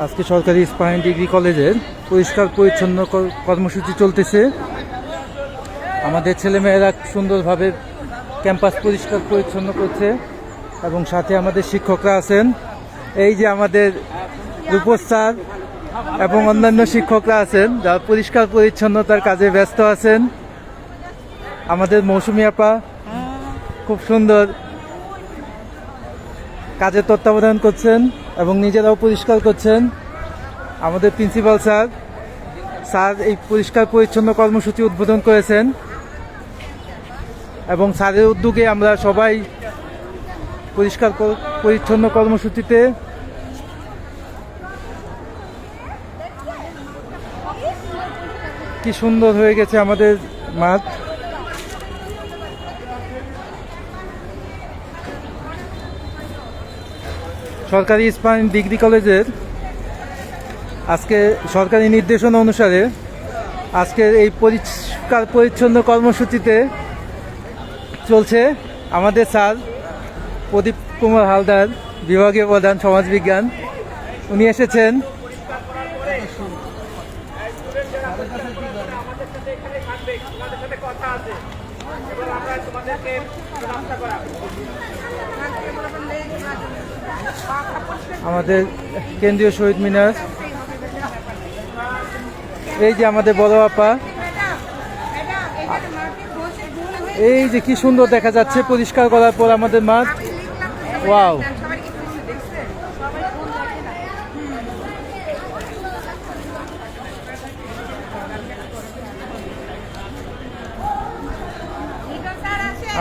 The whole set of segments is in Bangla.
আজকে সরকারি ইস্পাহানি ডিগ্রি কলেজের পরিষ্কার পরিচ্ছন্ন কর্মসূচি চলতেছে। আমাদের ছেলেমেয়েরা সুন্দরভাবে ক্যাম্পাস পরিষ্কার পরিচ্ছন্ন করছে এবং সাথে আমাদের শিক্ষকরা আছেন। এই যে আমাদের রূপস স্যার এবং অন্যান্য শিক্ষকরা আছেন যারা পরিষ্কার পরিচ্ছন্নতার কাজে ব্যস্ত আছেন। আমাদের মৌসুমী আপা খুব সুন্দর কাজের তত্ত্বাবধান করছেন এবং নিজেরাও পরিষ্কার করছেন। আমাদের প্রিন্সিপাল স্যার এই পরিষ্কার পরিচ্ছন্ন কর্মসূচি উদ্বোধন করেছেন এবং স্যারের উদ্যোগে আমরা সবাই পরিষ্কার পরিচ্ছন্ন কর্মসূচিতে কি সুন্দর হয়ে গেছে আমাদের মাঠ। সরকারি ইস্পাহানি ডিগ্রি কলেজের আজকে সরকারি নির্দেশনা অনুসারে আজকের এই পরিষ্কার পরিচ্ছন্ন কর্মসূচিতে চলছে। আমাদের স্যার প্রদীপ কুমার হালদার, বিভাগীয় প্রধান সমাজবিজ্ঞান, উনি এসেছেন। আমাদের কেন্দ্রীয় শহীদ মিনার, এই যে আমাদের বড় আপা, এই যে কি সুন্দর দেখা যাচ্ছে পরিষ্কার করার পর আমাদের মাঠ। ওয়াও,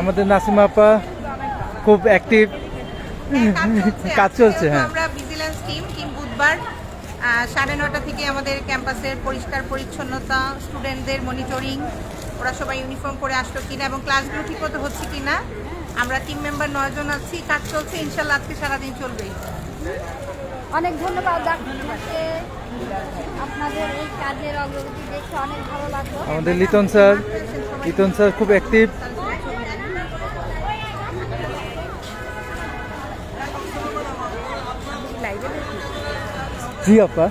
আমাদের নাসিমা আপা খুব অ্যাক্টিভ, কাজ চলছে। হ্যাঁ, আমরা ভিজিলেন্স টিম বুধবার 9:30 থেকে আমাদের ক্যাম্পাসের পরিষ্কার পরিচ্ছন্নতা, স্টুডেন্টদের মনিটরিং, ওরা সবাই ইউনিফর্ম পরে আসলো কিনা এবং ক্লাসগুলো ঠিকমতো হচ্ছে কিনা। আমরা টিম মেম্বার 9 জন আছি, কাজ চলছে। ইনশাল্লাহ আজকে সারাদিন চলবে। অনেক ধন্যবাদ আপনাদেরকে, আপনাদের এই কাজের অগ্রগতি দেখে অনেক ভালো লাগলো। আমাদের লিটন স্যার খুব অ্যাক্টিভ। জি আপা,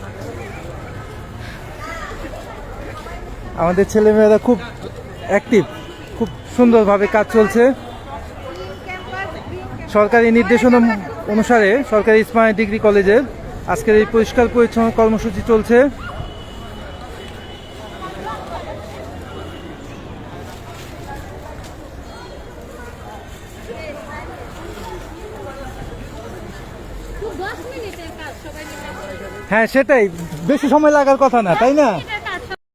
আমাদের ছেলেমেয়েরা খুব অ্যাক্টিভ, খুব সুন্দরভাবে কাজ চলছে। সরকারি নির্দেশনা অনুসারে সরকারি ইস্পাহানি ডিগ্রি কলেজের আজকের এই পরিষ্কার পরিচ্ছন্ন কর্মসূচি চলছে। হ্যাঁ, সেটাই, বেশি সময় লাগার কথা না, তাই না?